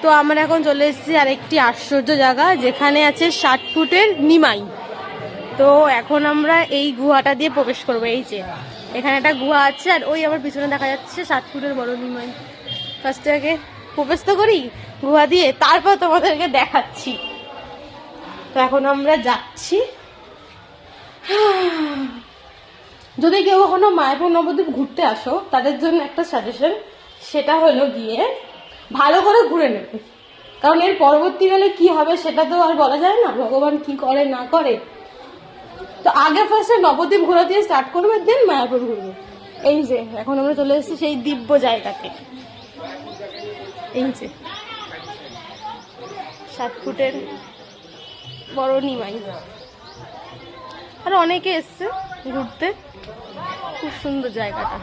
তো আমরা এখন চলে এসেছি আরেকটি আশ্চর্য জায়গা, যেখানে আছে 60 ফুটের নিমাই। তো এখন আমরা এই গুহাটা দিয়ে প্রবেশ করবো। এই যে এখানে একটা গুহা আছে, আর ওই আমার পিছনে দেখা যাচ্ছে 60 ফুটের বড় নিমাই। ফার্স্টে আগে প্রবেশ তো করি গুহা দিয়ে, তারপর তোমাদেরকে দেখাচ্ছি। তো এখন আমরা যাচ্ছি। যদি কেউ কখনো মায়াপুর নবদ্বীপ ঘুরতে আসো, তাদের জন্য একটা সাজেশন, সেটা হলো গিয়ে ভালো করে ঘুরে নেবে, কারণ এর পরবর্তীকালে কি হবে সেটা তো আর বলা যায় না, ভগবান কি করে না করে। তো আগে ফার্স্টে নবদ্বীপ ঘোরা দিয়ে স্টার্ট করবে, দেন মায়াপুর ঘুরবে। এই যে এখন আমরা চলে এসেছি সেই দিব্য জায়গাতে। এই যে 60 ফুটের বড় নিমাই, আর অনেকে এসছে ঘুরতে। খুব সুন্দর জায়গাটা।